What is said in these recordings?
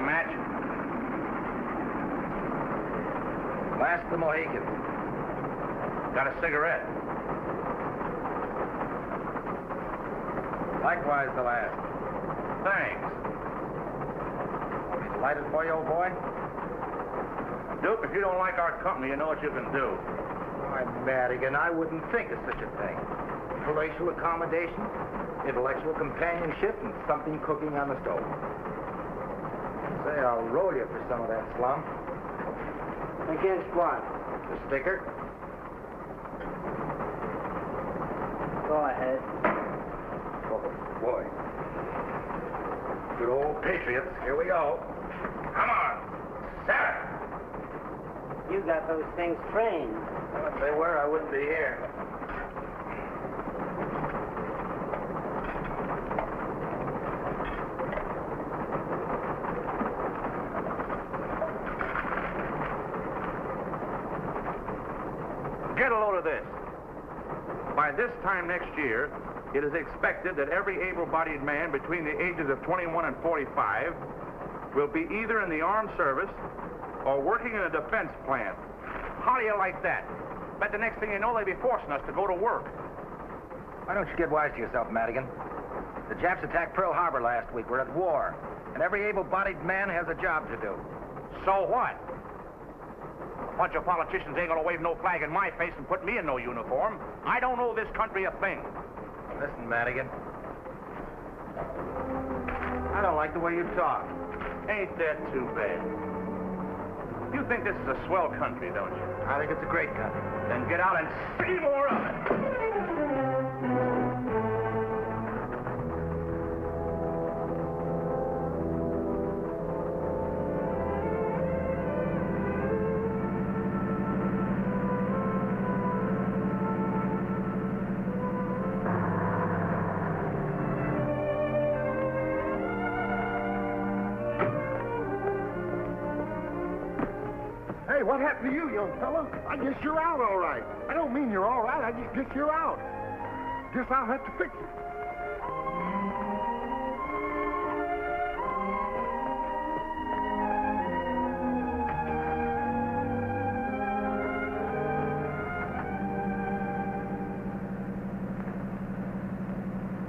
match? Last the Mohican. Got a cigarette? Likewise the last. Thanks. Want me to light it for you, old boy? Duke, if you don't like our company, you know what you can do. Why, Madigan, I wouldn't think of such a thing. Palatial accommodation, intellectual companionship, and something cooking on the stove. Say, I'll roll you for some of that slum. Against what? The sticker. Go ahead. Oh, boy. Good old patriots. Here we go. Come on. Set it. You got those things trained. Well, if they were, I wouldn't be here. Get a load of this. By this time next year, it is expected that every able-bodied man between the ages of 21 and 45 will be either in the armed service or working in a defense plant. How do you like that? Bet the next thing you know, they'll be forcing us to go to work. Why don't you get wise to yourself, Madigan? The Japs attacked Pearl Harbor last week. We're at war. And every able-bodied man has a job to do. So what? A bunch of politicians ain't gonna wave no flag in my face and put me in no uniform. I don't owe this country a thing. Listen, Madigan. I don't like the way you talk. Ain't that too bad? You think this is a swell country, don't you? I think it's a great country. Then get out and see more of it. Hey, what happened to you, young fella? I guess you're out all right. I don't mean you're all right. I just guess you're out. Guess I'll have to fix it.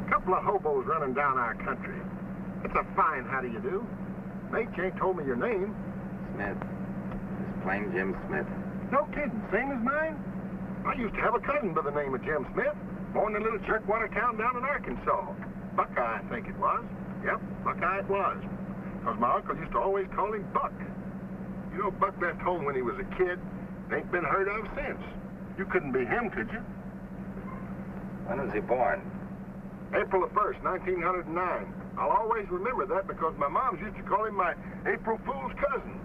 Couple of hobos running down our country. It's a fine how do you do. Mate, you ain't told me your name. Smith. Plain Jim Smith. No kidding. Same as mine? I used to have a cousin by the name of Jim Smith, born in a little jerkwater town down in Arkansas. Buckeye, I think it was. Yep, Buckeye it was. Because my uncle used to always call him Buck. You know, Buck left home when he was a kid and ain't been heard of since. You couldn't be him, could you? When was he born? April the 1st, 1909. I'll always remember that because my moms used to call him my April Fool's cousin.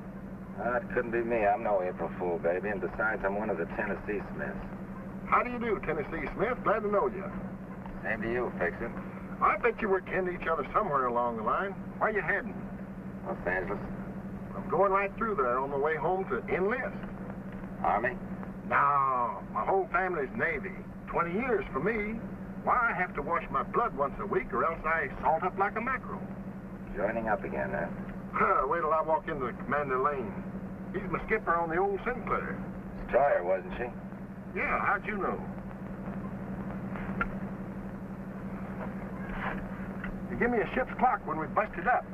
It couldn't be me. I'm no April Fool, baby. And besides, I'm one of the Tennessee Smiths. How do you do, Tennessee Smith? Glad to know you. Same to you, Fixer. I bet you were kin to each other somewhere along the line. Where you heading? Los Angeles. I'm going right through there on the way home to enlist. Army? No, my whole family's Navy. 20 years for me. Why, I have to wash my blood once a week or else I salt up like a mackerel. Joining up again, huh? Wait till I walk into Commander Lane. He's my skipper on the old Sinclair. Destroyer, wasn't she? Yeah, how'd you know? He gave me a ship's clock when we busted up.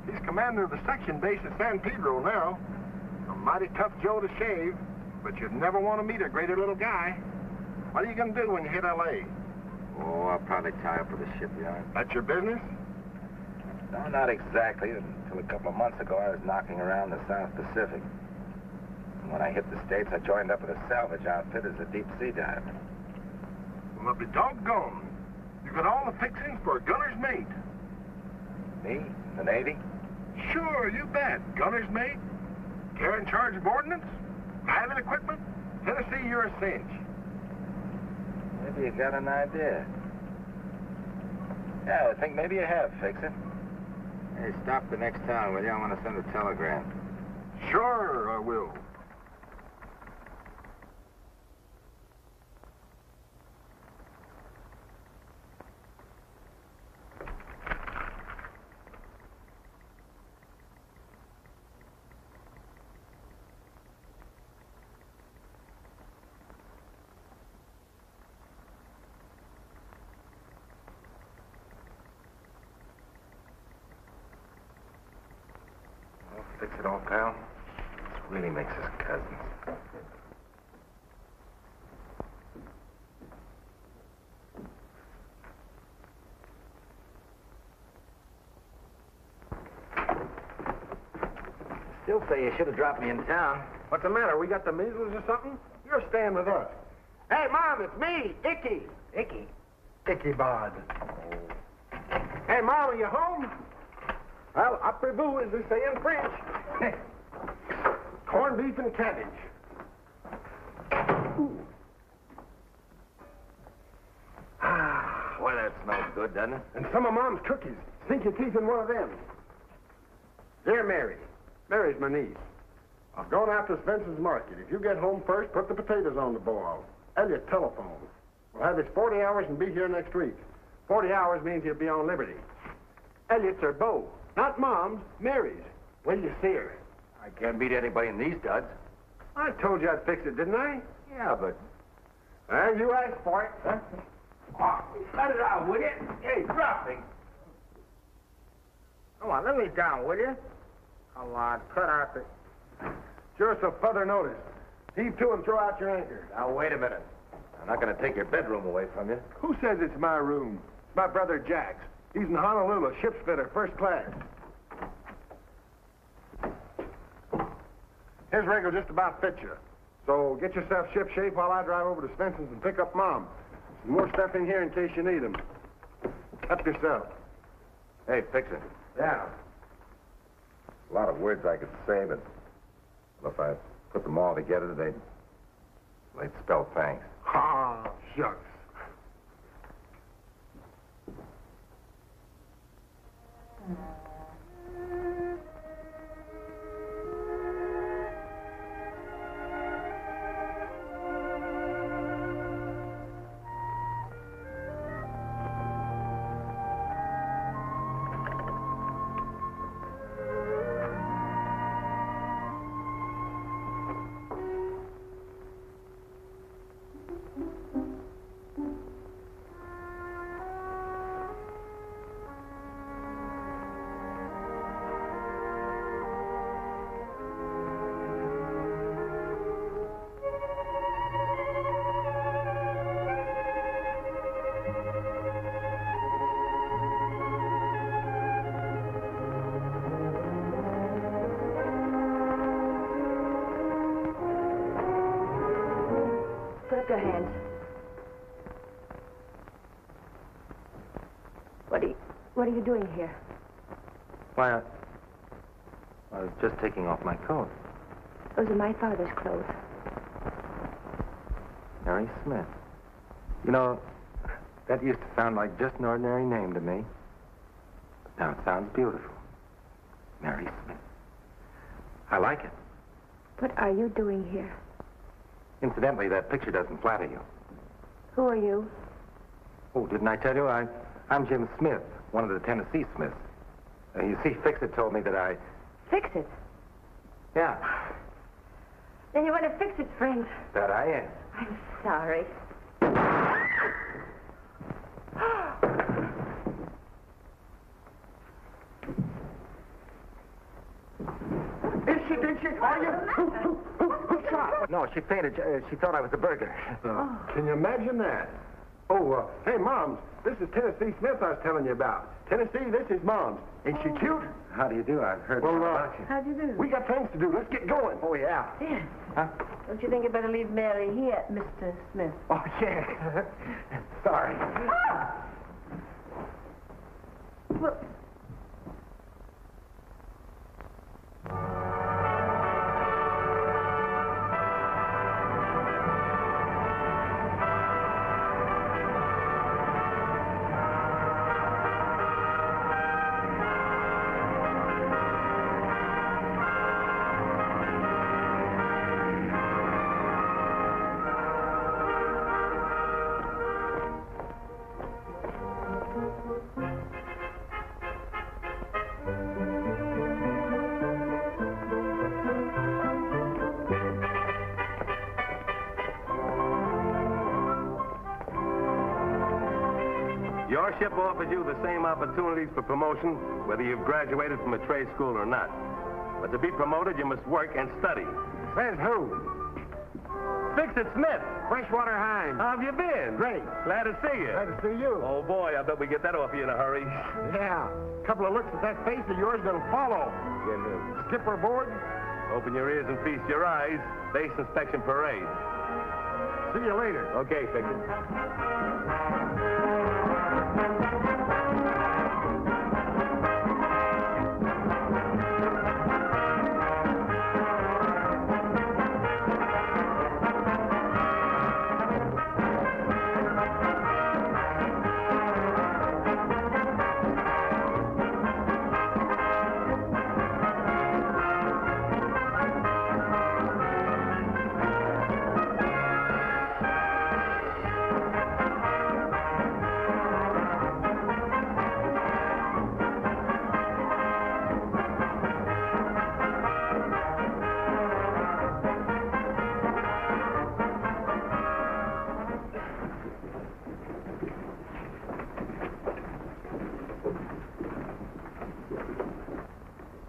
He's commander of the section base at San Pedro now. A mighty tough Joe to shave, but you'd never want to meet a greater little guy. What are you going to do when you hit L.A.? Oh, I'll probably tie up with the shipyard. That's your business? No, not exactly. Until a couple of months ago, I was knocking around the South Pacific. And when I hit the States, I joined up with a salvage outfit as a deep-sea diver. Well, I'll be doggone. You got all the fixings for a gunner's mate. Me? The Navy? Sure, you bet. Gunner's mate. Care and charge of ordnance. Diving equipment. Tennessee, you're a cinch. Maybe you got an idea. Yeah, I think maybe you have, Fixer. Hey, stop the next town, will you? I want to send a telegram. Sure, I will. Fix it all, pal. This really makes us cousins. Still say you should have dropped me in town. What's the matter? We got the measles or something? You're staying with us. Hey, Mom, it's me, Icky. Icky. Ichabod. Hey, Mom, are you home? Well, après-vous, as they say in French. Corned beef and cabbage. Ooh. Ah, well, that smells good, doesn't it? And some of Mom's cookies. Sink your teeth in one of them. Dear Mary. Mary's my niece. I've gone out to Spencer's Market. If you get home first, put the potatoes on the boil. Elliot, telephone. We'll have his 40 hours and be here next week. 40 hours means he'll be on liberty. Elliot's her beau. Not Mom's, Mary's. When you see her? I can't beat anybody in these duds. I told you I'd fix it, didn't I? Yeah, but... Well, you asked for it. Huh? Oh, let it out, will you? Hey, drop me. Come on, let me down, will you? Come on, cut out the... Sure, so further notice. Heave to and throw out your anchor. Now, wait a minute. I'm not going to take your bedroom away from you. Who says it's my room? It's my brother Jack's. He's in Honolulu, ship's fitter, first class. His rig will just about fit you. So get yourself ship shape while I drive over to Spencer's and pick up Mom. Some more stuff in here in case you need them. Help yourself. Hey, fix it. Yeah. A lot of words I could say, but if I put them all together, they'd spell thanks. Ah, shucks. Your hands. What are you doing here? Why, I was just taking off my coat. Those are my father's clothes. Mary Smith. You know, that used to sound like just an ordinary name to me. But now it sounds beautiful. Mary Smith. I like it. What are you doing here? Incidentally, that picture doesn't flatter you. Who are you? Oh, didn't I tell you? I'm Jim Smith, one of the Tennessee Smiths. You see, Fix-It told me that I... Fix it? Yeah, Then you want to fix it, friend. that I am. I'm sorry. Did she? Are you? Who shot? No, she fainted. She thought I was a burglar. Can you imagine that? Oh, hey, Moms, this is Tennessee Smith I was telling you about. Tennessee, this is Moms. Ain't she cute? How do you do? I've heard Well, about you. How'd you do? We got things to do. Let's get going. Oh, yeah. Yes. Huh? Don't you think you'd better leave Mary here, Mr. Smith? Oh, yeah. Sorry. Well, Your ship offers you the same opportunities for promotion, whether you've graduated from a trade school or not. But to be promoted, you must work and study. Says who? Fix-It Smith. Freshwater Hines. How have you been? Great. Glad to see you. Glad to see you. Oh, boy, I bet we get that off you in a hurry. Yeah. A couple of looks at that face of yours that'll follow. Get him. Skipper aboard. Open your ears and feast your eyes. Base inspection parade. See you later. Okay, Fix-It.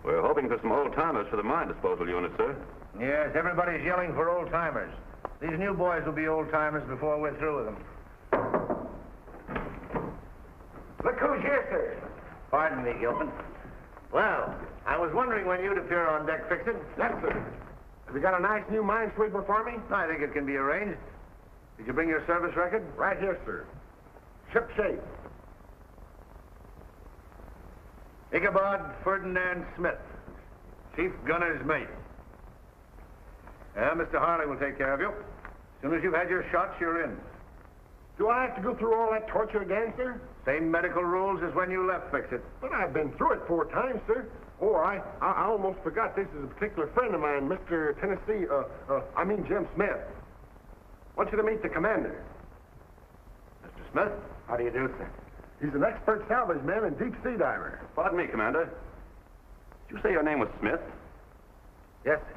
We're hoping for some old-timers for the mine disposal unit, sir. Yes, everybody's yelling for old-timers. These new boys will be old-timers before we're through with them. Look who's here, sir. Pardon me, Gilpin. Well, I was wondering when you'd appear on deck, Fix-It. Yes, sir. Have you got a nice new Minesweeper for me? I think it can be arranged. Did you bring your service record? Right here, sir. Ship shape. Ichabod Ferdinand Smith, Chief Gunner's Mate. Mr. Harley will take care of you. As soon as you've had your shots, you're in. Do I have to go through all that torture again, sir? Same medical rules as when you left, Fix-It. But I've been through it 4 times, sir. Oh, I almost forgot this is a particular friend of mine, Mr. Jim Smith. Want you to meet the commander. Mr. Smith? How do you do, sir? He's an expert salvage man and deep sea diver. Pardon me, Commander. Did you say your name was Smith? Yes, sir.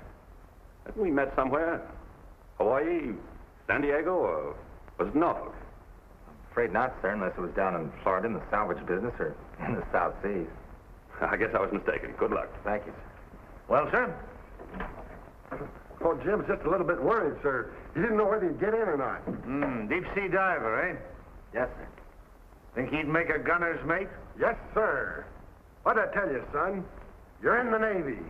Haven't we met somewhere? Hawaii, San Diego, or was it Norfolk? Afraid not, sir, unless it was down in Florida in the salvage business or in the South Seas. I guess I was mistaken. Good luck. Thank you, sir. Well, sir? Oh, Jim's just a little bit worried, sir. He didn't know whether he'd get in or not. Deep sea diver, eh? Yes, sir. Think he'd make a gunner's mate? Yes, sir. What'd I tell you, son? You're in the Navy.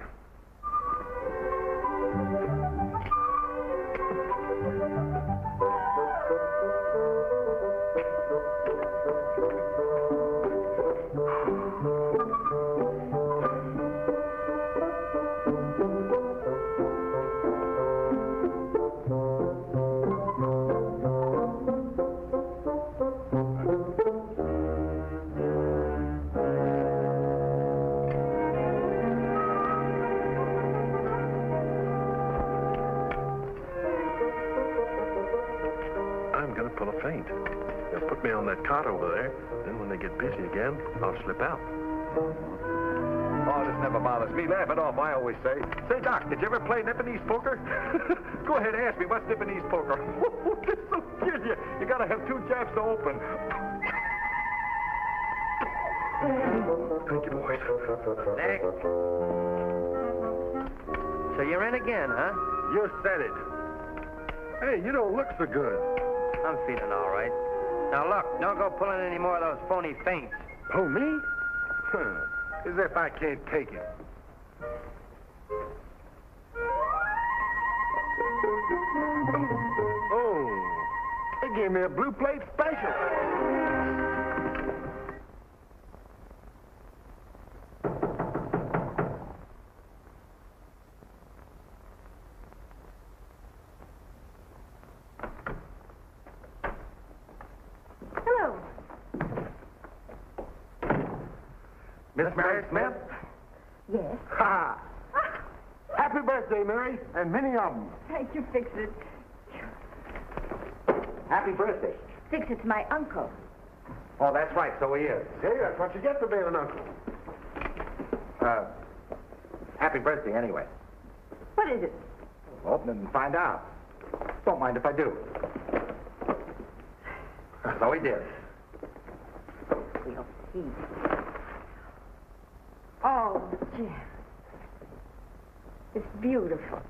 Pull a feint. They'll put me on that cot over there. Then when they get busy again, I'll slip out. Oh, this never bothers me. Laugh it off, I always say. Say, Doc, did you ever play Nipponese poker? Go ahead, ask me. What's Nipponese poker? This will kill you. You gotta have 2 jabs to open. Thank you, boys. Nick. So you're in again, huh? You said it. Hey, you don't look so good. I'm feeling all right. Now, look, don't go pulling any more of those phony feints. Oh, me? As if I can't take it. Oh, they gave me a blue plate special. Miss Mary Smith? Yes. Ha! Happy birthday, Mary, and many of them. Thank you, Fix-It. Happy birthday. Fix-It's my uncle. Oh, that's right, so he is. Hey, that's what you get for being an uncle. Happy birthday, anyway. What is it? Open it and find out. Don't mind if I do. So he did. We'll see. Oh, Jim. It's beautiful.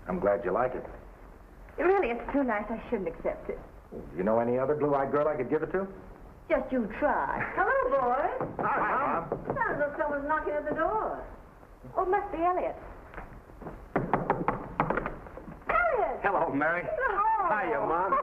I'm glad you like it. Really, it's too nice. I shouldn't accept it. You know any other blue-eyed girl I could give it to? Just you try. Hello, boys. Hi, Mom. Sounds like someone's knocking at the door. Oh, it must be Elliot. Elliot! Hello, Mary. Oh. Hiya, Mom.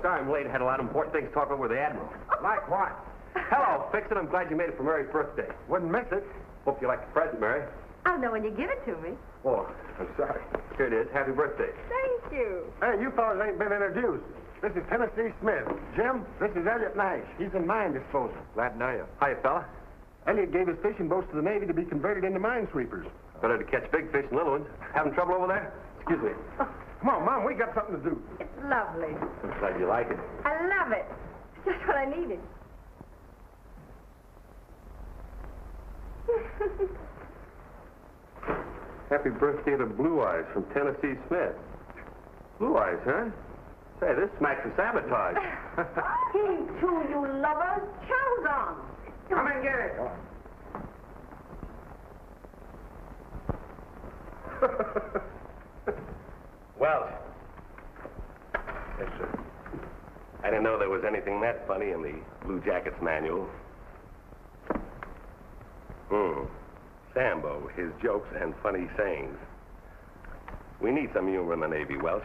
Sorry I'm late. I had a lot of important things to talk over with the Admiral. Like what? Hello, Fix It. I'm glad you made it for Mary's birthday. Wouldn't miss it. Hope you like the present, Mary. I'll know when you give it to me. Oh, I'm sorry. Here it is. Happy birthday. Thank you. Hey, you fellas ain't been introduced. This is Tennessee Smith. Jim, this is Elliot Nash. He's in mine disposal. Glad to know you. Hiya, fella. Elliot gave his fishing boats to the Navy to be converted into minesweepers. Better to catch big fish than little ones. Having trouble over there? Excuse me. Come on, Mom, we got something to do. It's lovely. I'm glad you like it. I love it. It's just what I needed. Happy birthday to Blue Eyes from Tennessee Smith. Blue Eyes, huh? Say, this smacks of sabotage. He too, you lovers. Chow's on. Come and get it. Welch. Yes, sir. I didn't know there was anything that funny in the Blue Jackets manual. Sambo, his jokes and funny sayings. We need some humor in the Navy, Welch.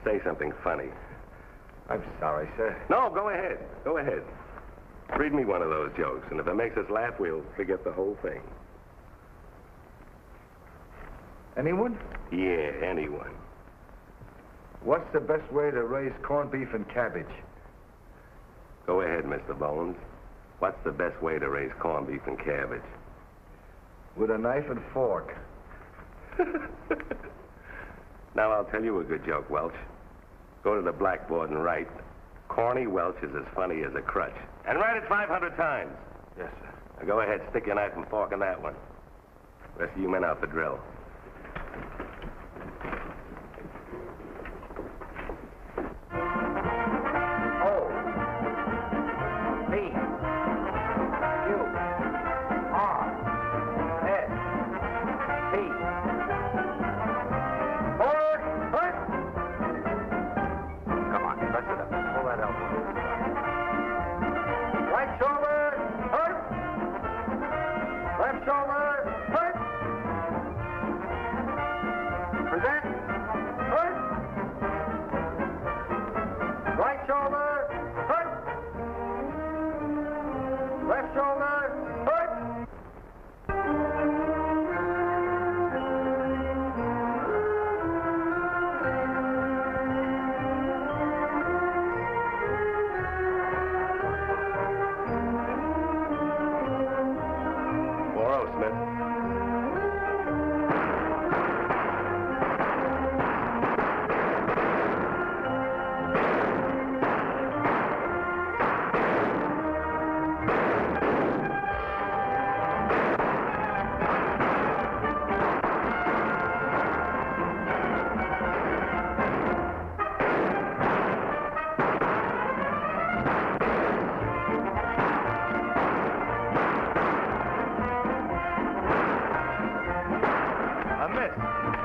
Say something funny. I'm sorry, sir. No, go ahead. Go ahead. Read me one of those jokes, and if it makes us laugh, we'll forget the whole thing. Anyone? Yeah, anyone. What's the best way to raise corned beef and cabbage? Go ahead, Mr. Bones. What's the best way to raise corned beef and cabbage? With a knife and fork. Now, I'll tell you a good joke, Welch. Go to the blackboard and write, Corny Welch is as funny as a crutch. And write it 500 times. Yes, sir. Now, go ahead, stick your knife and fork in that one. Rest of you men out for drill.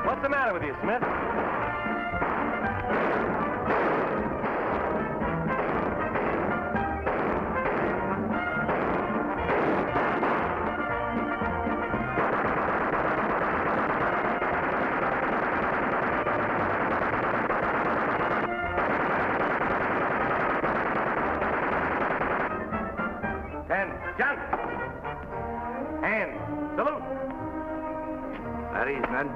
What's the matter with you, Smith? And jump! And salute! At ease, men.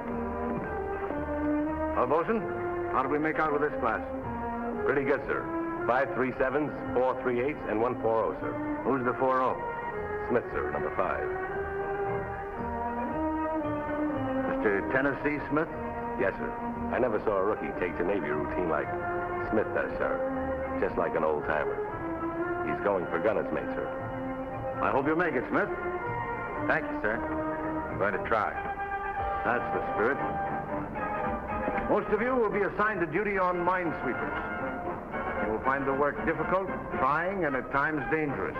Well, Bosun, how did we make out with this class? Pretty good, sir. 5 3-7s, 4 3-8s, and 1 4-0, sir. Who's the 4-0? Smith, sir, number 5. Mr. Tennessee Smith? Yes, sir. I never saw a rookie take to Navy routine like Smith does, sir. Just like an old-timer. He's going for gunner's mate, sir. I hope you make it, Smith. Thank you, sir. I'm going to try. That's the spirit. Most of you will be assigned to duty on minesweepers. You will find the work difficult, trying, and at times dangerous.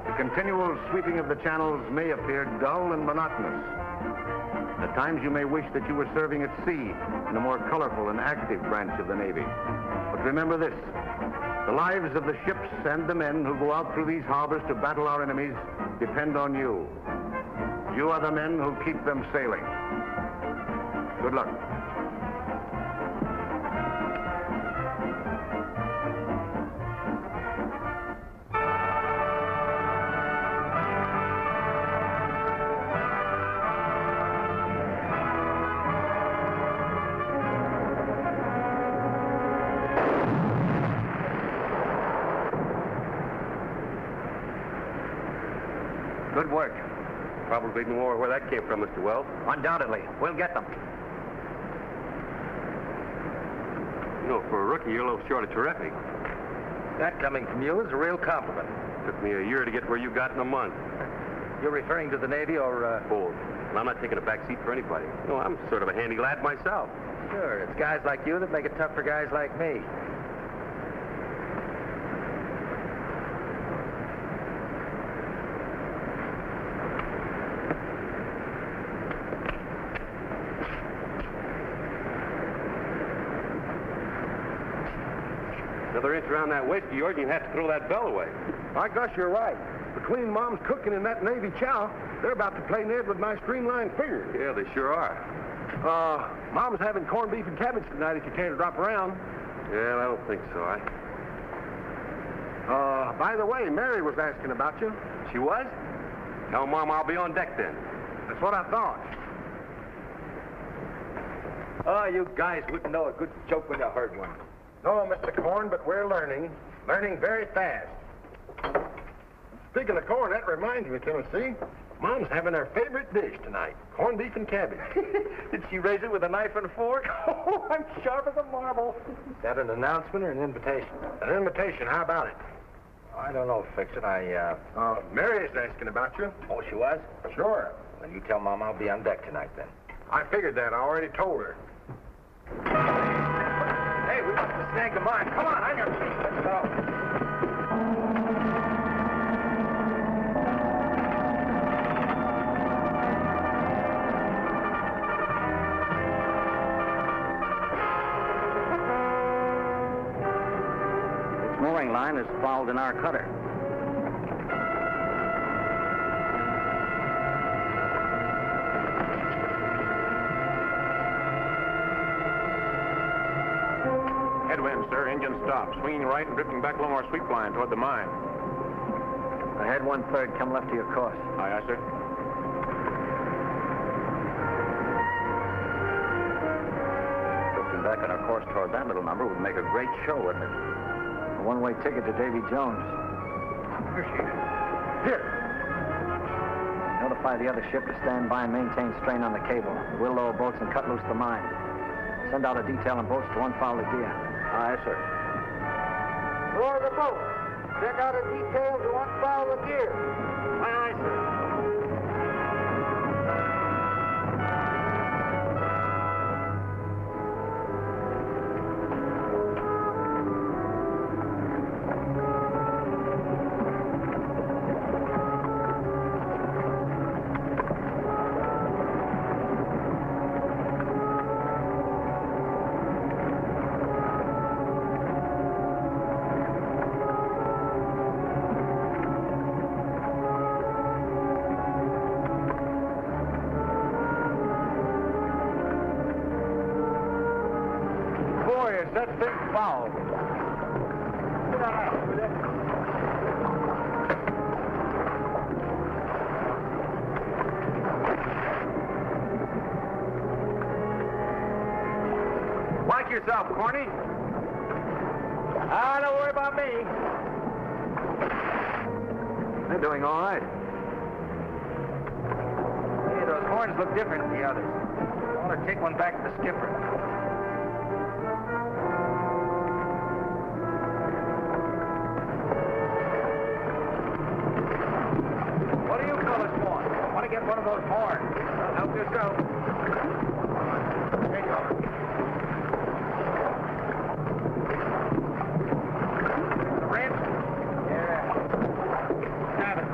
The continual sweeping of the channels may appear dull and monotonous, At times you may wish that you were serving at sea in a more colorful and active branch of the Navy. But remember this, the lives of the ships and the men who go out through these harbors to battle our enemies depend on you. You are the men who keep them sailing. Good luck. Good work. Probably knew more where that came from, Mr. Wells. Undoubtedly. We'll get them. You know, for a rookie, you're a little short of terrific. That coming from you is a real compliment. Took me a year to get where you got in a month. You're referring to the Navy or, Both. And I'm not taking a back seat for anybody. You know, I'm sort of a handy lad myself. Sure, it's guys like you that make it tough for guys like me. Another inch around that waist of yours, you have to throw that bell away. I guess you're right. Between Mom's cooking and that Navy chow, they're about to play Ned with my streamlined figures. Yeah, they sure are. Mom's having corned beef and cabbage tonight if you care to drop around. Yeah, I don't think so. By the way, Mary was asking about you. She was? Tell Mom I'll be on deck then. That's what I thought. Oh, you guys wouldn't know a good joke when you heard one. No, Mr. Corn, but we're learning. Learning very fast. Speaking of corn, that reminds me, Tennessee. Mom's having her favorite dish tonight, corned beef and cabbage. Did she raise it with a knife and a fork? Oh, I'm sharp as a marble. Is that an announcement or an invitation? An invitation, how about it? I don't know, Fixin'. Mary's asking about you. Oh, she was? Sure. Well, you tell Mom I'll be on deck tonight, then. I figured that. I already told her. Hey, we must have snagged a mine. Come on, on your feet. Let's go. Mooring line is fouled in our cutter. Headwind, sir. Engine stop. Swinging right and drifting back along our sweep line toward the mine. Ahead 1/3. Come left of your course. Aye, aye, sir. Drifting back on our course toward that little number would make a great show, wouldn't it? A one-way ticket to Davy Jones. Here she is. Here. Notify the other ship to stand by and maintain strain on the cable. We'll lower boats and cut loose the mine. Send out a detail on boats to unfoul the gear. Aye, sir. Lower the boat. Send out a detail to unfoul the gear. Aye, sir. That big foul. Like yourself, Corny. Don't worry about me. They're doing all right. Hey, those horns look different than the others. I want to take one back to the skipper. What do you fellas want? I want to get one of those horns. Help yourself. Here you go. The wrench? Yeah. Have it.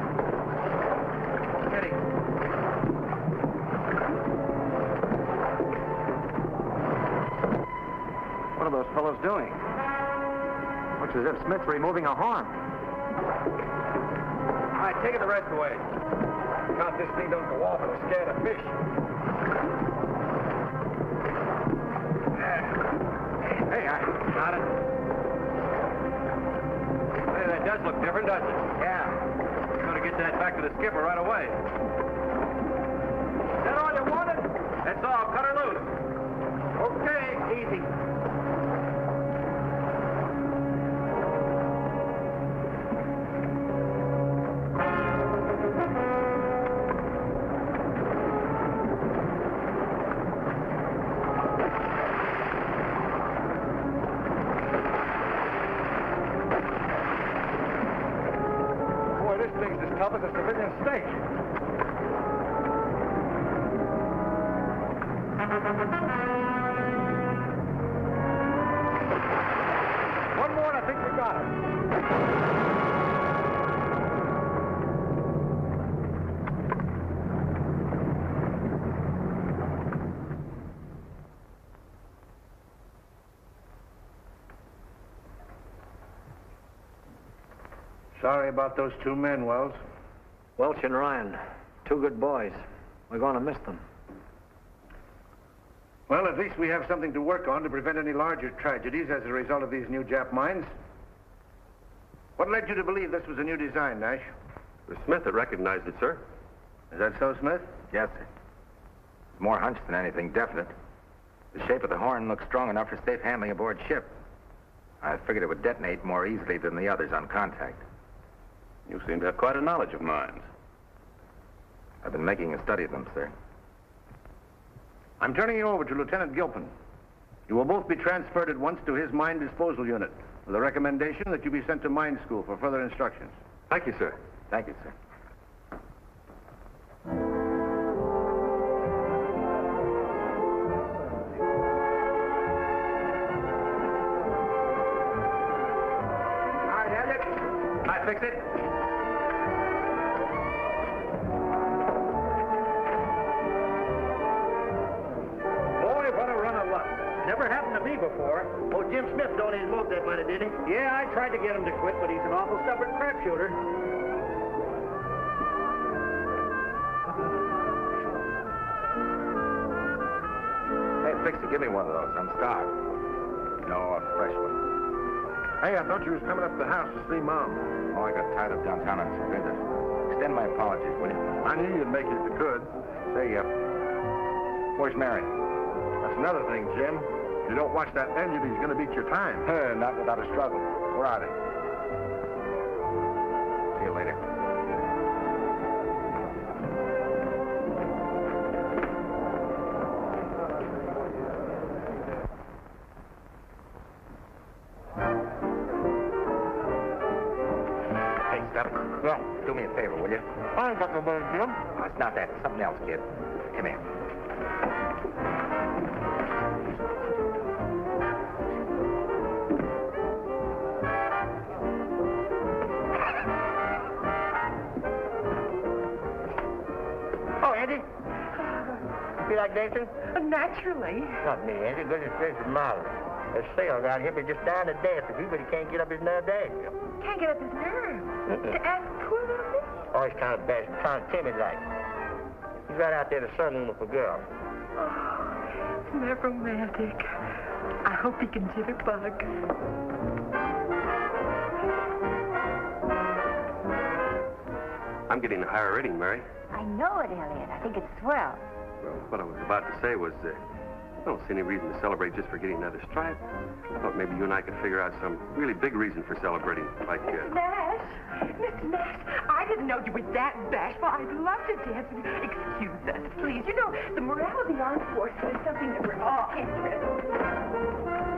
Steady. those fellows doing? Looks as if Smith's removing a horn. All right, take it the rest of the way. Count this thing don't go off, it'll scare the fish. Hey, I got it. Hey, that does look different, doesn't it? Yeah. I'm going to get that back to the skipper right away. Is that all you wanted? That's all. Cut her loose. Okay, easy. Tough as a civilian steak. One more and I think we got it. Sorry about those two men, Wells. Welch and Ryan, two good boys. We're going to miss them. Well, at least we have something to work on to prevent any larger tragedies as a result of these new Jap mines. What led you to believe this was a new design, Nash? The Smith had recognized it, sir. Is that so, Smith? Yes, sir. More hunch than anything definite. The shape of the horn looks strong enough for safe handling aboard ship. I figured it would detonate more easily than the others on contact. You seem to have quite a knowledge of mines. I've been making a study of them, sir. I'm turning you over to Lieutenant Gilpin. You will both be transferred at once to his mine disposal unit with a recommendation that you be sent to mine school for further instructions. Thank you, sir. Thank you, sir. All right, Elliot. I fix it. Never happened to me before. Oh, Jim Smith don't even move that money, did he? Yeah, I tried to get him to quit, but he's an awful stubborn crap shooter. Hey, Fixie, give me one of those. I'm starved. No, a fresh one. Hey, I thought you was coming up to the house to see Mom. Oh, I got tied up downtown on some business. Extend my apologies, will you? I knew you'd make it if you could. Say, where's Mary? That's another thing, Jim. If you don't watch that engine, he's going to beat your time. Not without a struggle. Where are they? See you later. Hey, stop. Well, do me a favor, will you? I ain't got no money, Jim. Oh, it's not that. It's something else, kid. Come here. Feel like dancing? Naturally. Not me, Angie. This is Molly. There's sales out here, but just down to dance with you, but he can't get up his nerve to ask you. Can't get up his nerve. To ask poor little me? Oh, he's kind of bad, kind of timid like. He's right out there in the sunroom with a girl. Oh, isn't that romantic? I hope he can jitterbug. I'm getting a higher rating, Mary. I know it, Elliot. I think it's swell. Well, what I was about to say was, I don't see any reason to celebrate just for getting another stripe. I thought maybe you and I could figure out some really big reason for celebrating, like, Nash! Mr. Nash, I didn't know you were that bashful. I'd love to dance with you. Excuse us, please. You know, the morale of the armed forces is something that we're all interested in.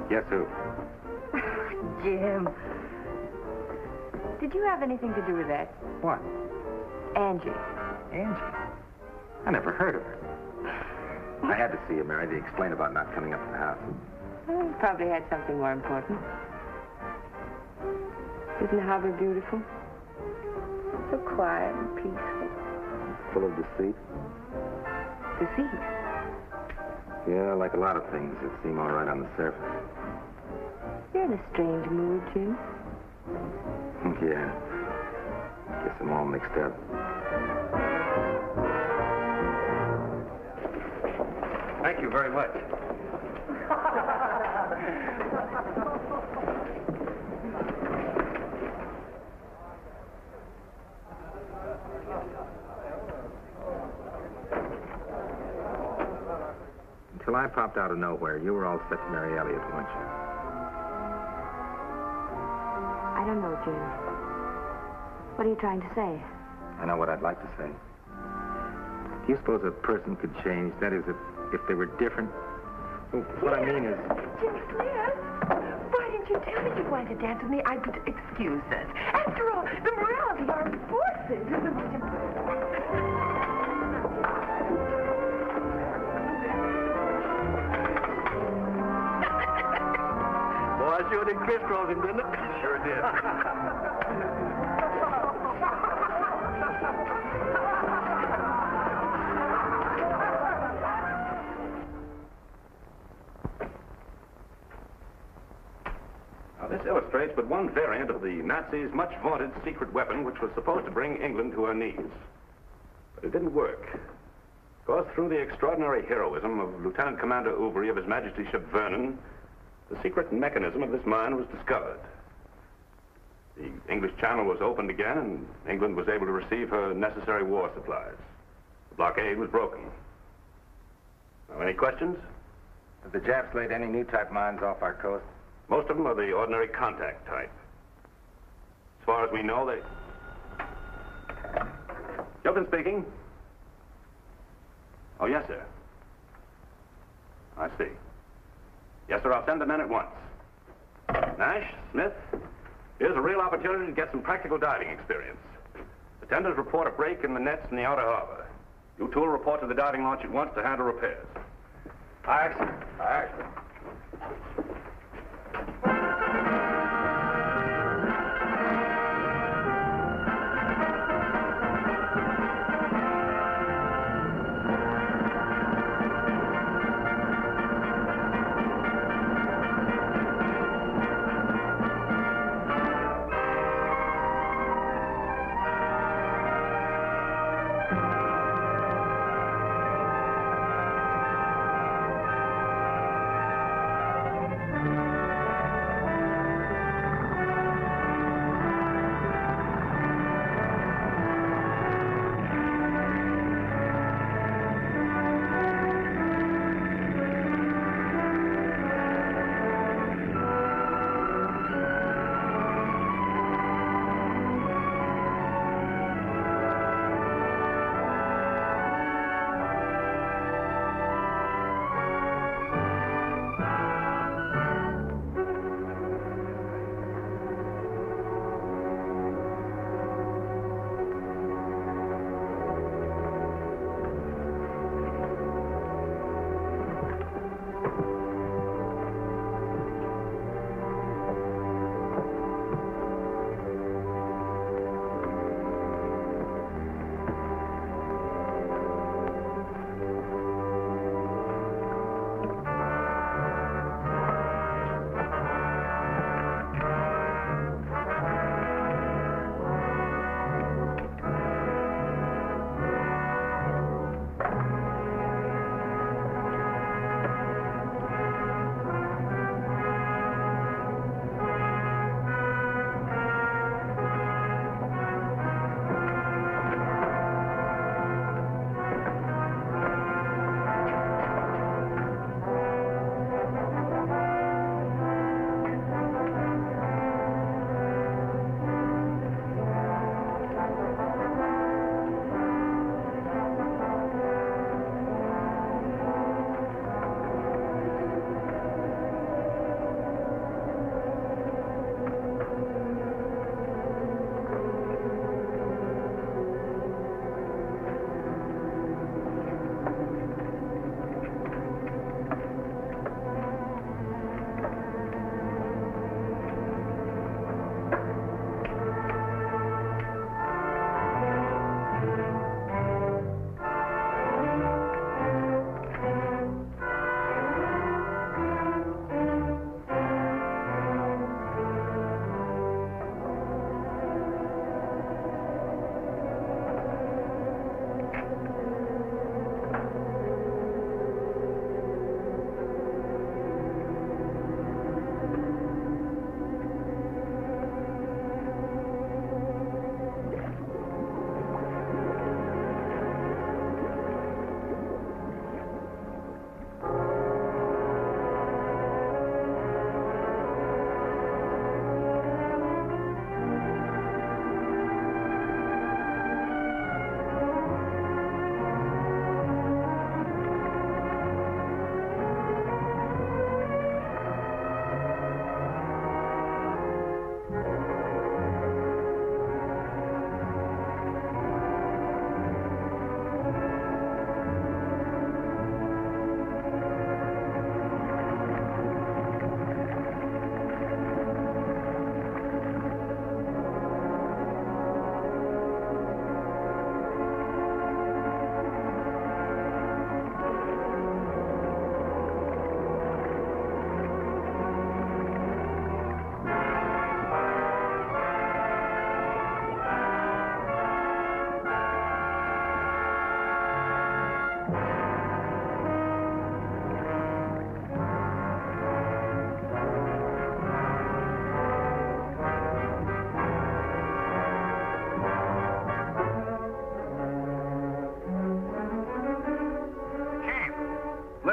Guess who? Jim. Did you have anything to do with that? What? Angie. Angie? I never heard of her. Well, had to see you, Mary, to explain about not coming up to the house. Well, you probably had something more important. Isn't the harbor beautiful? So quiet and peaceful. Full of deceit. Deceit. Yeah, like a lot of things that seem all right on the surface. You're in a strange mood, Jim. Yeah. Guess I'm all mixed up. Thank you very much. Until I popped out of nowhere, you were all set to marry Elliot, weren't you? I don't know, Jim. What are you trying to say? I know what I'd like to say. Do you suppose a person could change? That is, if they were different? Well, what I mean is... Jim Smith, why didn't you tell me you wanted to dance with me? I could excuse this. After all, the morale of the armed forces is the most important. Boy, I sure did crisscross him, didn't it? Sure did. Now, this illustrates but one variant of the Nazis' much vaunted secret weapon, which was supposed to bring England to her knees. But it didn't work. Because through the extraordinary heroism of Lieutenant Commander Oubry of His Majesty's ship Vernon, the secret mechanism of this mine was discovered. The English Channel was opened again, and England was able to receive her necessary war supplies. The blockade was broken. Now, any questions? Have the Japs laid any new type mines off our coast? Most of them are the ordinary contact type. As far as we know, they... Gilpin speaking. Oh, yes, sir. I see. Yes, sir, I'll send the men at once. Nash, Smith, here's a real opportunity to get some practical diving experience. The tenders report a break in the nets in the outer harbor. You two will report to the diving launch at once to handle repairs. Aye, sir. Aye, sir.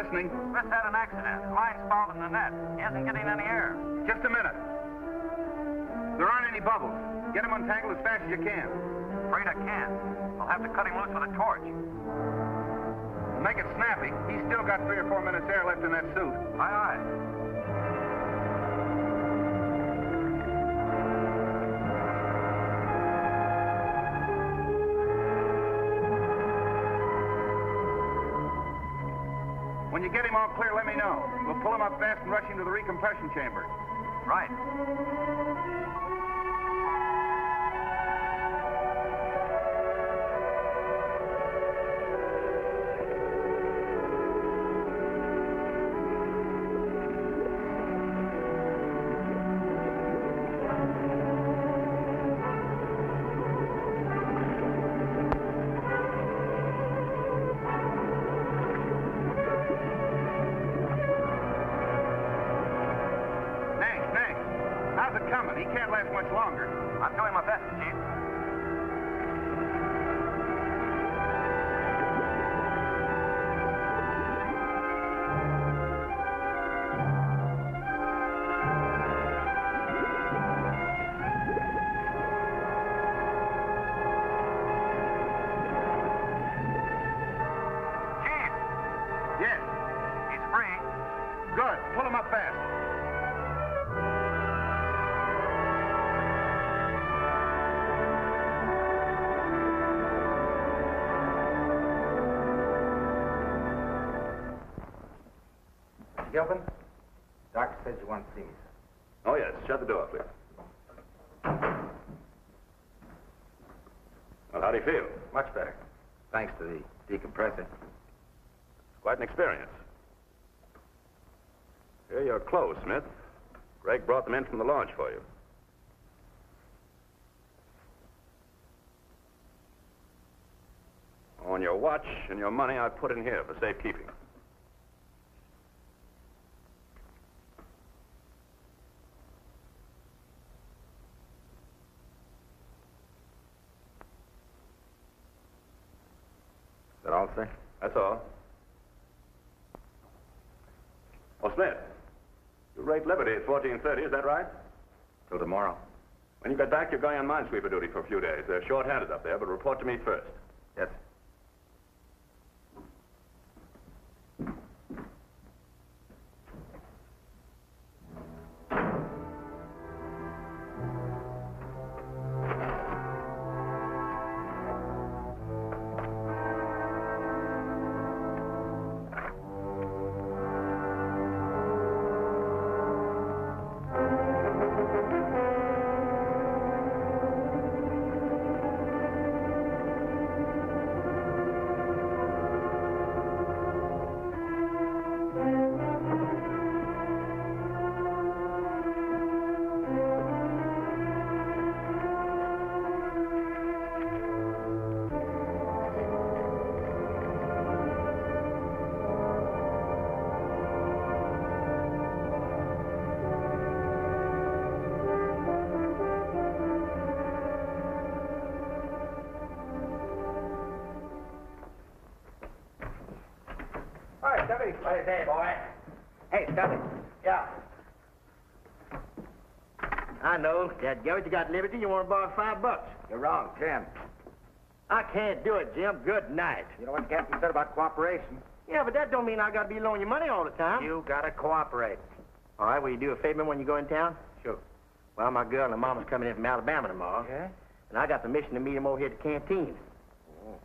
listening. Smith had an accident. His mine's fouled in the net. He isn't getting any air. Just a minute. There aren't any bubbles. Get him untangled as fast as you can. Afraid I can't. I'll have to cut him loose with a torch. Make it snappy. He's still got 3 or 4 minutes air left in that suit. Aye, aye. When you get him all clear, let me know. We'll pull him up fast and rush him to the recompression chamber. Right. He can't last much longer. I'm doing my best, Chief. Chief! Yes. He's free. Good. Pull him up fast. Gilpin, doctor says you want to see me, sir. Oh, yes. Shut the door, please. Well, how do you feel? Much better. Thanks to the decompressor. Quite an experience. Here are your clothes, Smith. Greg brought them in from the launch for you. On your watch and your money I put in here for safekeeping. Is that all, sir? That's all. Oh, Smith, you rate Liberty at 14:30, is that right? Till tomorrow. When you get back, you're going on Minesweeper duty for a few days. They're short-handed up there, but report to me first. Yes, sir. Hey, boy. Hey, Stubby. Yeah. I know. Dadgummit, you got liberty. You want to borrow $5. You're wrong, Jim. I can't do it, Jim. Good night. You know what the captain said about cooperation? Yeah, but that don't mean I got to be loaning you money all the time. You gotta cooperate. All right, will you do a favor when you go in town? Sure. Well, my girl and her mama's coming in from Alabama tomorrow. Yeah? And I got permission to meet them over here at the canteen. Oh.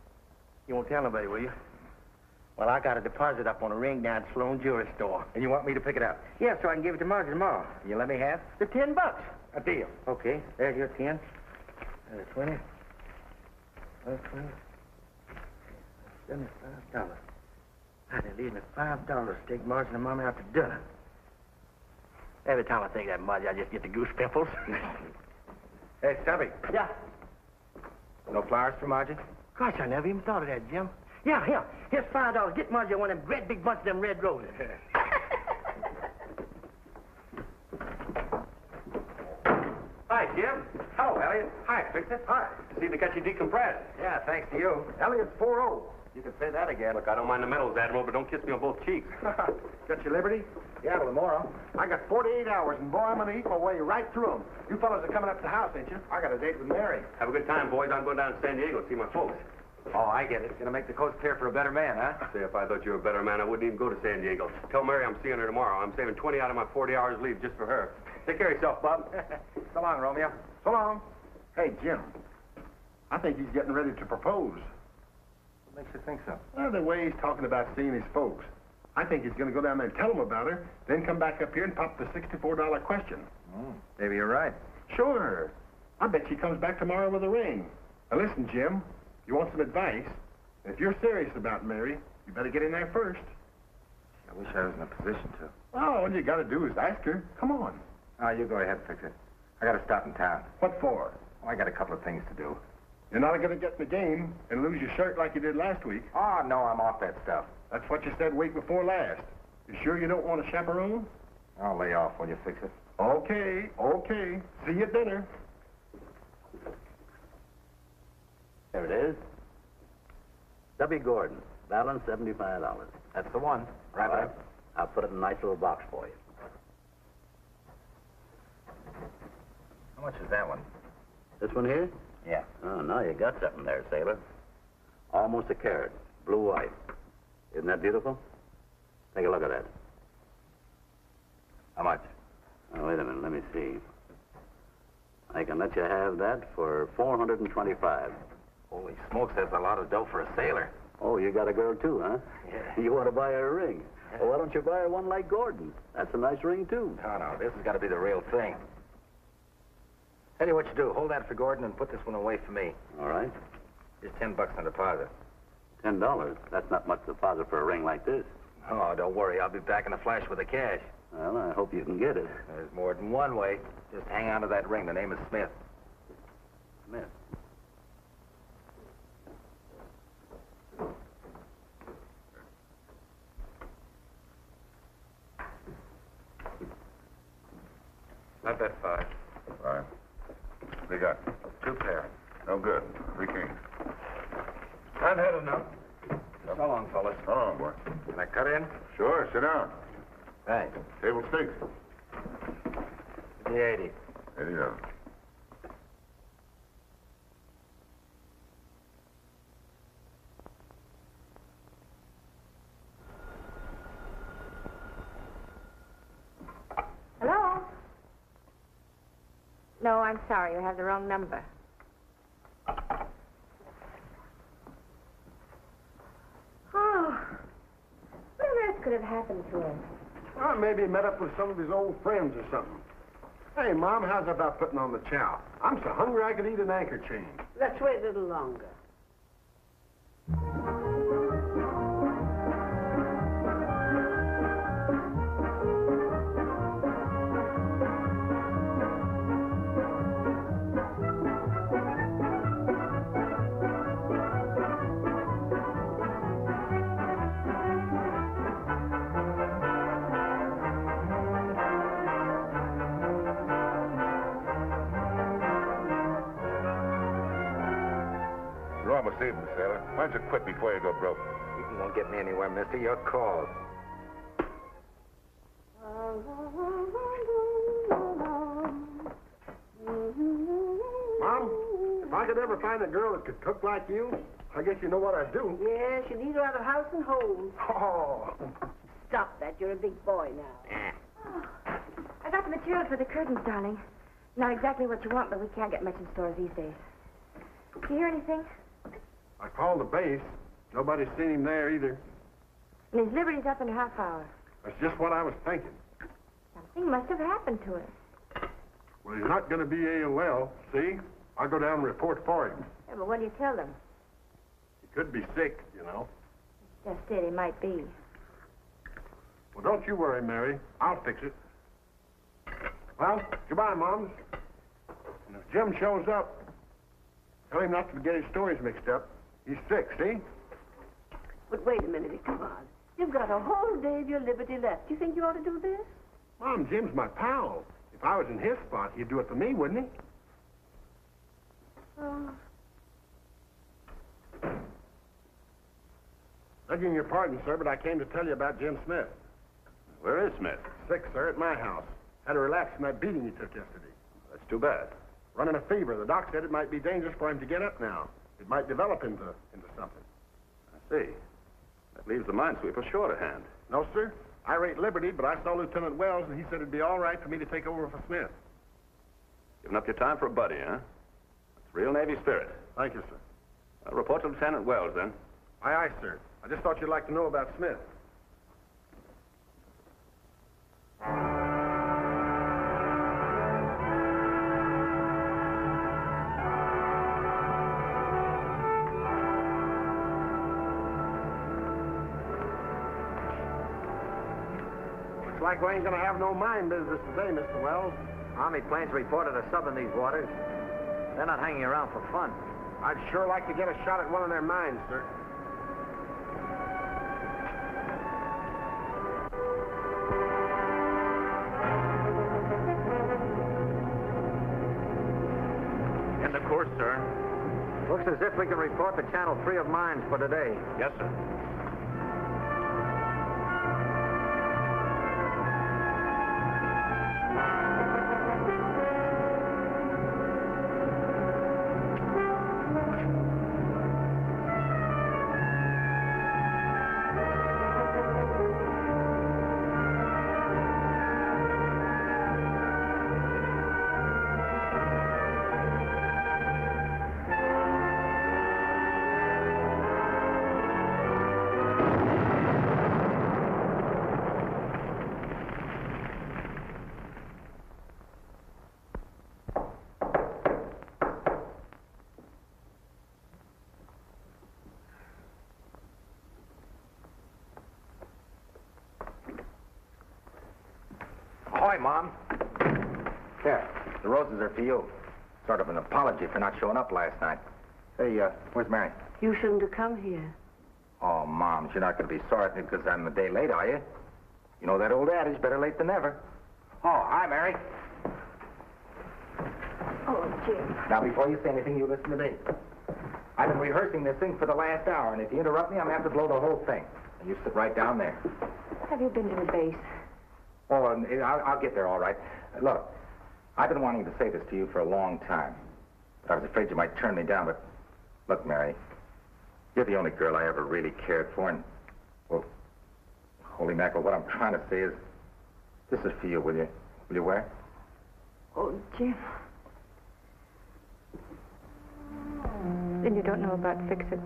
You won't tell nobody, will you? Well, I got a deposit up on a ring down at Sloan Jewelry Store. And you want me to pick it up? Yeah, so I can give it to Marjorie tomorrow. You let me have? The $10. A deal. Okay, there's your 10. There's 20. There's 20. $75. I'd leave me $5 to take Marjorie and Mama out to dinner. Every time I think of that, Margie, I just get the goose pimples. Hey, Stubby. Yeah. No flowers for Margie? Gosh, I never even thought of that, Jim. Yeah, here. Here's $5. Get Margie one of them great big bunch of them red roses. Hi, Jim. Hello, Elliot. Hi, Victor. Hi. see to get you decompressed. Yeah, thanks to you. Elliot's 4-0. You can say that again. Look, I don't mind the medals, Admiral, but don't kiss me on both cheeks. Got your liberty? Yeah, till tomorrow. I got 48 hours, and boy, I'm going to eat my way right through them. You fellas are coming up to the house, ain't you? I got a date with Mary. Have a good time, boys. I'm going down to San Diego to see my folks. Oh, I get it. Gonna make the coast care for a better man, huh? Say, if I thought you were a better man, I wouldn't even go to San Diego. Tell Mary I'm seeing her tomorrow. I'm saving 20 out of my 40 hours leave just for her. Take care of yourself, Bob. So long, Romeo. So long. Hey, Jim. I think he's getting ready to propose. What makes you think so? Well, the way he's talking about seeing his folks. I think he's going to go down there and tell them about her, then come back up here and pop the $64 question. Maybe you're right. Sure. I bet she comes back tomorrow with a ring. Now, listen, Jim. You want some advice? If you're serious about Mary, you better get in there first. I wish I was in a position to. Well, all you got to do is ask her. Come on. Oh, you go ahead, fix it. I gotta stop in town. What for? Oh, I got a couple of things to do. You're not going to get in the game and lose your shirt like you did last week. Oh, no, I'm off that stuff. That's what you said week before last. You sure you don't want a chaperone? I'll lay off. Will you fix it? Okay, okay. See you at dinner. There it is. W. Gordon, balance $75. That's the one. Right, All right. I'll put it in a nice little box for you. How much is that one? This one here? Yeah. Oh, now you got something there, sailor. Almost a carat, blue-white. Isn't that beautiful? Take a look at that. How much? Oh, wait a minute, let me see. I can let you have that for $425. Holy smokes, that's a lot of dough for a sailor. Oh, you got a girl too, huh? Yeah. You want to buy her a ring? Well, why don't you buy her one like Gordon? That's a nice ring, too. No, this has got to be the real thing. Tell you what you do. Hold that for Gordon and put this one away for me. All right. Here's $10 on deposit. $10? That's not much deposit for a ring like this. Oh, don't worry. I'll be back in a flash with the cash. Well, I hope you can get it. There's more than one way. Just hang on to that ring. The name is Smith. Smith. I bet 5. Right. They got 2 pair. no good. 3 kings. I've had enough. So long, fellas. So long, boy. Can I cut in? Sure, sit down. Thanks. Table stakes. Give me 80. $80. Hello? No, I'm sorry. You have the wrong number. Oh. What on earth could have happened to him? Well, maybe he met up with some of his old friends or something. Hey, Mom, how's about putting on the chow? I'm so hungry I could eat an anchor chain. Let's wait a little longer. You're almost evening, sailor. Why don't you quit before you go broke? You won't get me anywhere, mister. Your call. Mom, if I could ever find a girl that could cook like you, I guess you know what I'd do. Yes, you need her out of house and home. Oh. Stop that. You're a big boy now. Oh, I got the material for the curtains, darling. Not exactly what you want, but we can't get much in stores these days. Do you hear anything? I called the base. Nobody's seen him there either. And his liberty's up in a half hour. That's just what I was thinking. Something must have happened to him. Well, he's not going to be AOL, see? I'll go down and report for him. Yeah, but what do you tell them? He could be sick, you know. Just it, he might be. Well, don't you worry, Mary. I'll fix it. Well, goodbye, Moms. And if Jim shows up, tell him not to get his stories mixed up. He's sick, see? But wait a minute, Ichabod. You've got a whole day of your liberty left. You think you ought to do this? Mom, Jim's my pal. If I was in his spot, he'd do it for me, wouldn't he? Oh, Begging your pardon, sir, but I came to tell you about Jim Smith. Where is Smith? Sick, sir, at my house. Had a relapse from that beating he took yesterday. That's too bad. Running a fever. The doc said it might be dangerous for him to get up now. It might develop into something. I see. That leaves the Minesweeper short of hand. No, sir. I rate Liberty, but I saw Lieutenant Wells, and he said it'd be all right for me to take over for Smith. Giving up your time for a buddy, huh? That's real Navy spirit. Thank you, sir. I'll report to Lieutenant Wells, then. Aye, aye, sir. I just thought you'd like to know about Smith. Looks like we ain't gonna have no mine business today, Mr. Wells. Army planes reported a sub in these waters. They're not hanging around for fun. I'd sure like to get a shot at one of their mines, sir. In the course, sir. Looks as if we can report the channel free of mines for today. Yes, sir. Ahoy, Mom. Here, the roses are for you. Sort of an apology for not showing up last night. Hey, where's Mary? You shouldn't have come here. Oh, Mom, you're not going to be sorry because I'm a day late, are you? You know that old adage, better late than never. Oh, hi, Mary. Oh, Jim. Now, before you say anything, you listen to me. I've been rehearsing this thing for the last hour, and if you interrupt me, I'm going to have to blow the whole thing. And you sit right down there. Have you been to the base? Oh, and I'll get there all right. Look, I've been wanting to say this to you for a long time. But I was afraid you might turn me down, but look, Mary, you're the only girl I ever really cared for, and, well, holy mackerel, what I'm trying to say is, this is for you, will you? Will you wear? Oh, Jim. Then you don't know about Fix-It.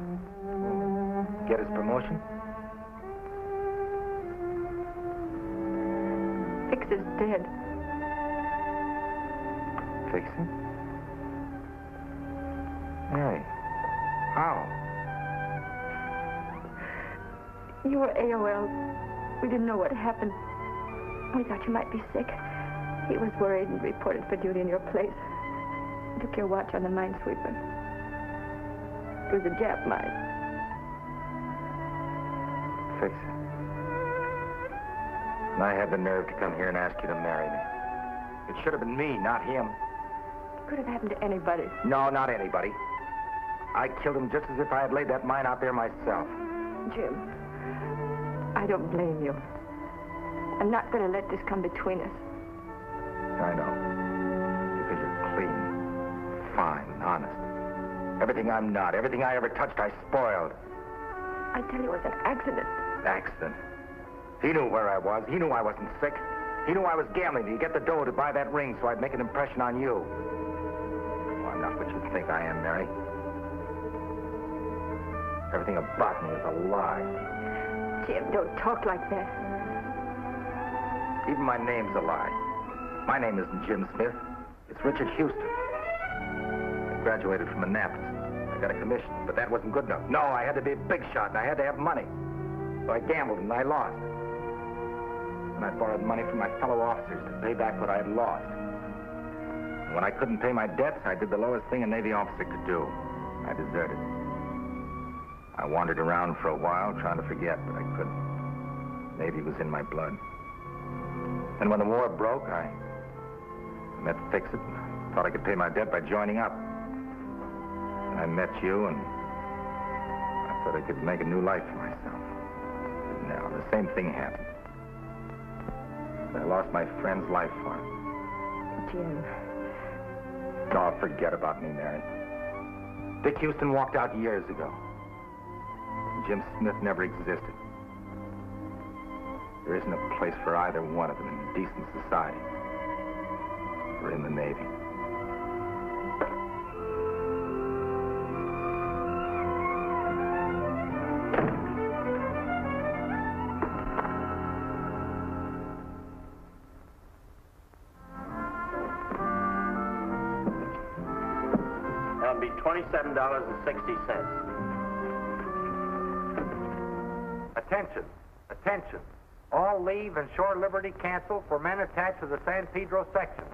Get his promotion? Fix-It's dead. Fix-It? Mary, how? You were AOL. We didn't know what happened. We thought you might be sick. He was worried and reported for duty in your place. He took your watch on the Minesweeper. It was a Jap mine. Fix-It. And I had the nerve to come here and ask you to marry me. It should have been me, not him. It could have happened to anybody. No, not anybody. I killed him just as if I had laid that mine out there myself. Jim, I don't blame you. I'm not going to let this come between us. I know. Because you're clean, fine, honest. Everything I'm not, everything I ever touched, I spoiled. I tell you, it was an accident. Accident. He knew where I was. He knew I wasn't sick. He knew I was gambling to get the dough to buy that ring so I'd make an impression on you. Oh, I'm not what you think I am, Mary. Everything about me is a lie. Jim, don't talk like that. Even my name's a lie. My name isn't Jim Smith. It's Richard Houston. I graduated from Annapolis. I got a commission, but that wasn't good enough. No, I had to be a big shot, and I had to have money. So I gambled, and I lost. And I borrowed money from my fellow officers to pay back what I had lost. And when I couldn't pay my debts, I did the lowest thing a Navy officer could do. I deserted. I wandered around for a while trying to forget, but I couldn't. Navy was in my blood. And when the war broke, I met Fix-It. Thought I could pay my debt by joining up. And I met you, and thought I could make a new life for myself. But no, the same thing happened. I lost my friend's life for him. Jim. Oh, forget about me, Mary. Dick Houston walked out years ago. Jim Smith never existed. There isn't a place for either one of them in decent society. Or in the Navy. That'll be $27.60. Attention. Attention. All leave and shore liberty cancel for men attached to the San Pedro section.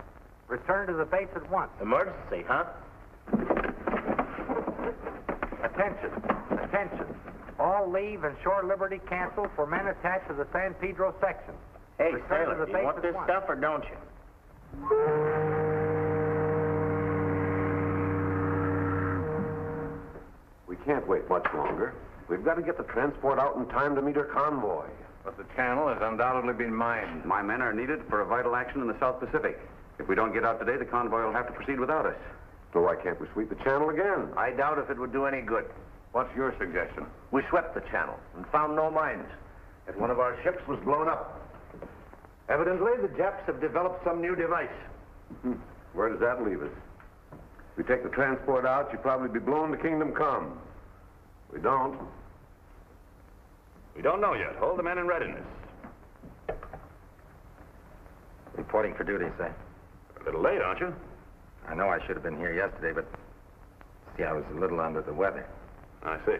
Return to the base at once. Emergency, huh? Attention. Attention. All leave and shore liberty cancel for men attached to the San Pedro section. Hey, Return sailor, to the do you base want at this once. stuff or don't you? We can't wait much longer. We've got to get the transport out in time to meet her convoy. But the channel has undoubtedly been mined. My men are needed for a vital action in the South Pacific. If we don't get out today, the convoy will have to proceed without us. So why can't we sweep the channel again? I doubt if it would do any good. What's your suggestion? We swept the channel and found no mines. Yet one of our ships was blown up. Evidently, the Japs have developed some new device. Where does that leave us? If we take the transport out, you'd probably be blown to kingdom come. We don't. We don't know yet. Hold the men in readiness. Reporting for duty, sir. A little late, aren't you? I know I should have been here yesterday, but see, I was a little under the weather. I see.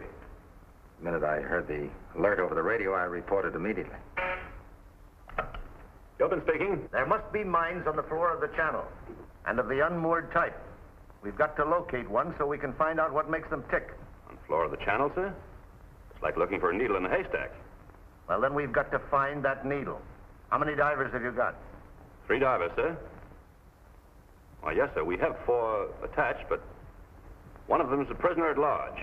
The minute I heard the alert over the radio, I reported immediately. Gilpin speaking. There must be mines on the floor of the channel, and of the unmoored type. We've got to locate one so we can find out what makes them tick. On the floor of the channel, sir? It's like looking for a needle in a haystack. Well, then we've got to find that needle. How many divers have you got? 3 divers, sir. Why, yes, sir. We have 4 attached, but one of them is a prisoner at large.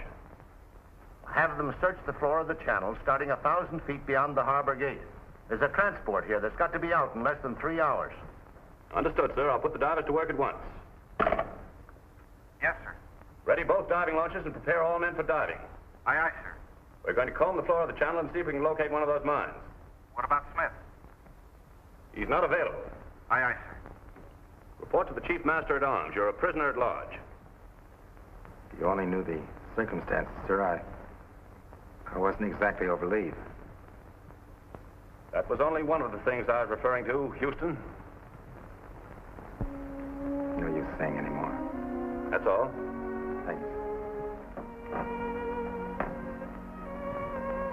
Have them search the floor of the channel, starting 1,000 feet beyond the harbor gate. There's a transport here that's got to be out in less than 3 hours. Understood, sir. I'll put the divers to work at once. Yes, sir. Ready both diving launches and prepare all men for diving. Aye, aye, sir. We're going to comb the floor of the channel and see if we can locate one of those mines. What about Smith? He's not available. Aye, aye, sir. Report to the chief master at arms. You're a prisoner at large. If you only knew the circumstances, sir, I wasn't exactly over leave. That was only one of the things I was referring to, Houston. No use saying anymore. That's all. Thanks.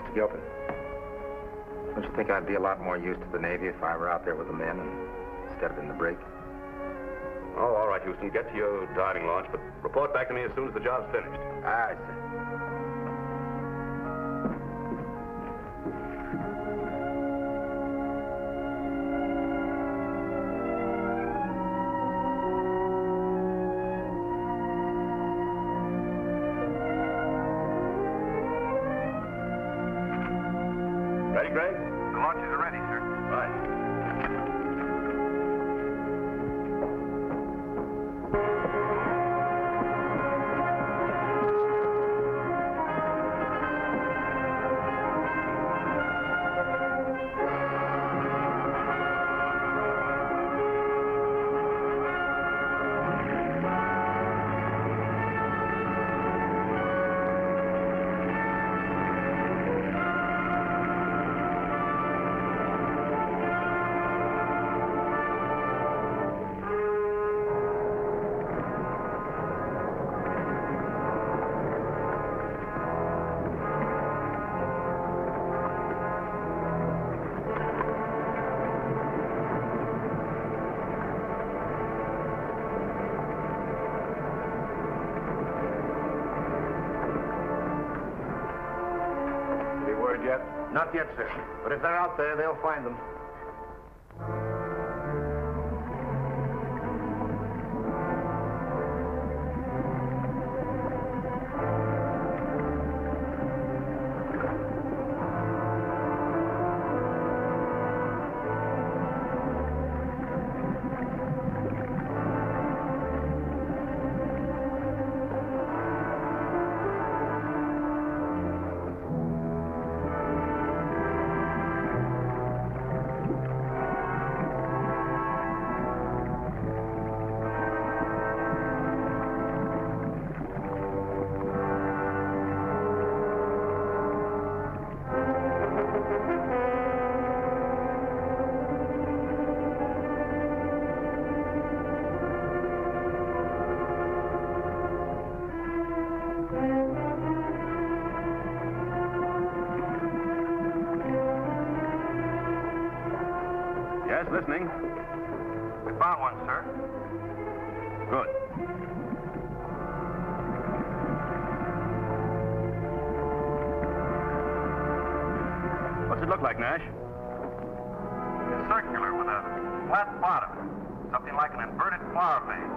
Mr. Gilpin, don't you think I'd be a lot more use to the Navy if I were out there with the men instead of in the brig? Oh, all right, Houston. Get to your diving launch, but report back to me as soon as the job's finished. Aye, sir. Ready, Greg? The launches are ready, sir. Right. Any word yet? Not yet, sir. But if they're out there, they'll find them. Yes, listening. We found one, sir. Good. What's it look like, Nash? It's circular with a flat bottom. Something like an inverted flower vase.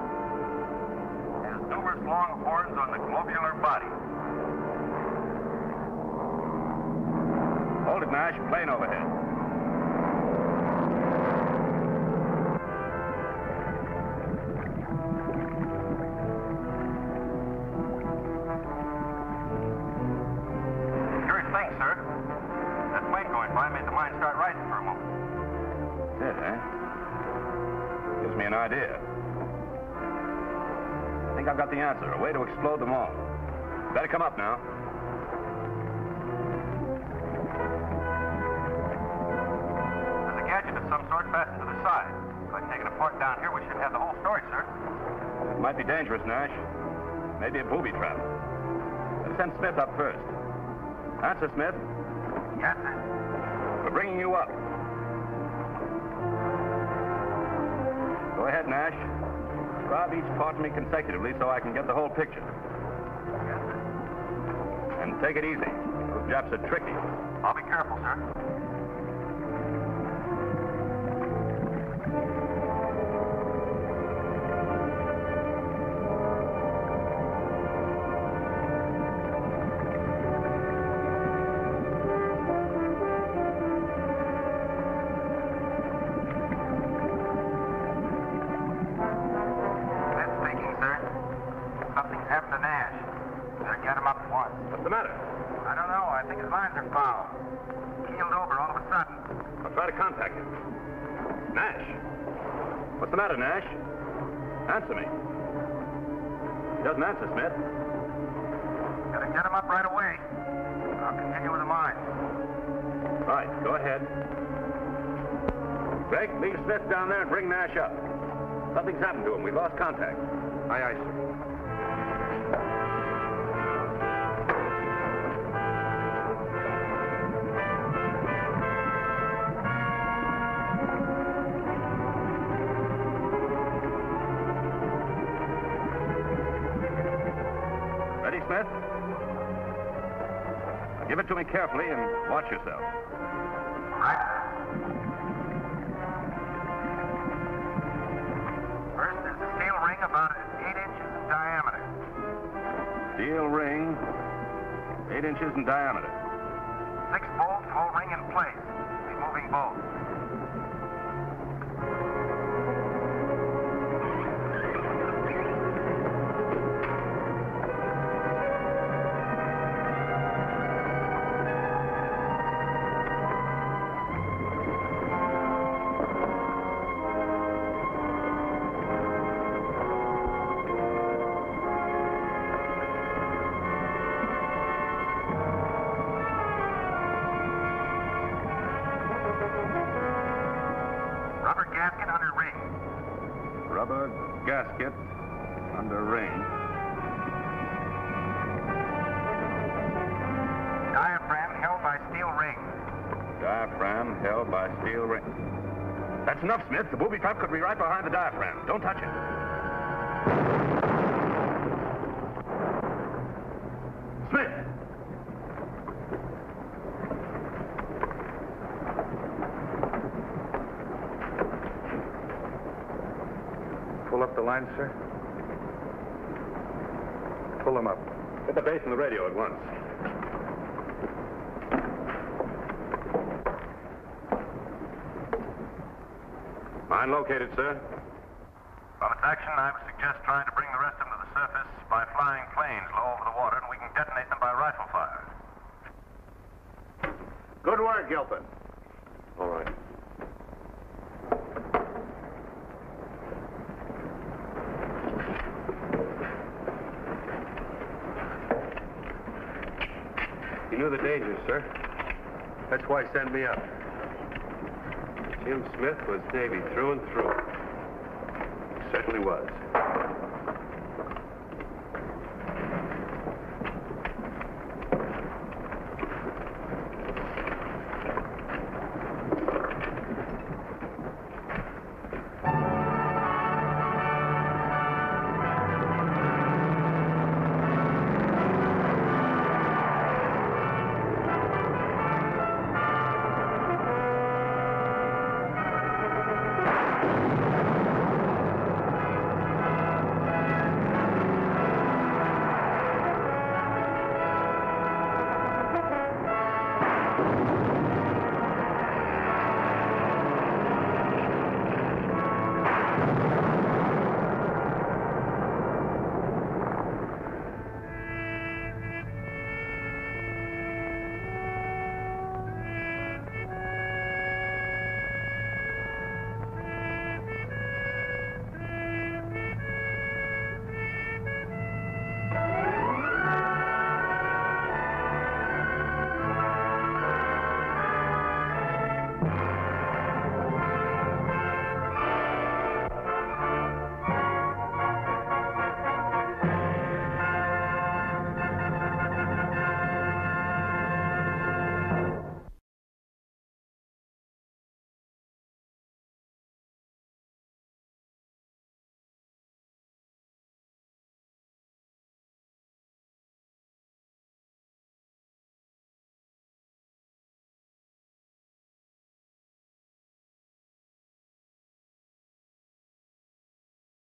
It has numerous long horns on the globular body. Hold it, Nash. Plane overhead. Curious thing, sir. That plane going by made the mind start rising for a moment. Did, eh? Gives me an idea. I think I've got the answer. A way to explode them all. Better come up now. There's a gadget of some sort fastened to the side. By taking it apart down here, we should have the whole story, sir. It might be dangerous, Nash. Maybe a booby trap. Let's send Smith up first. Answer, Smith. Yes, sir. We're bringing you up. Go ahead, Nash. Describe each part to me consecutively so I can get the whole picture. Yes, sir. And take it easy. Those Japs are tricky. I'll be careful, sir. What's the matter? I don't know. I think his lines are foul. Keeled over all of a sudden. I'll try to contact him. Nash. What's the matter, Nash? Answer me. He doesn't answer, Smith. Gotta get him up right away. I'll continue with the mine. Right, go ahead. Greg, leave Smith down there and bring Nash up. Something's happened to him. We've lost contact. Aye, aye, sir. Ready, Smith? Now give it to me carefully and watch yourself. Right. First, there's a steel ring about 8 inches in diameter. Steel ring, 8 inches in diameter. 6 bolts hold ring in place. Removing bolts. Rubber gasket under ring. Diaphragm held by steel ring. Diaphragm held by steel ring. That's enough, Smith. The booby trap could be right behind the diaphragm. Don't touch it. Smith! Pull up the line, sir. Pull them up. Get the base and the radio at once. Mine located, sir. Well, it's action. I would suggest trying to bring the rest of them to the surface by flying planes low over the water, and we can detonate them by rifle fire. Good work, Gilpin. All right. You knew the dangers, sir. That's why he sent me up. Jim Smith was Navy through and through. He certainly was.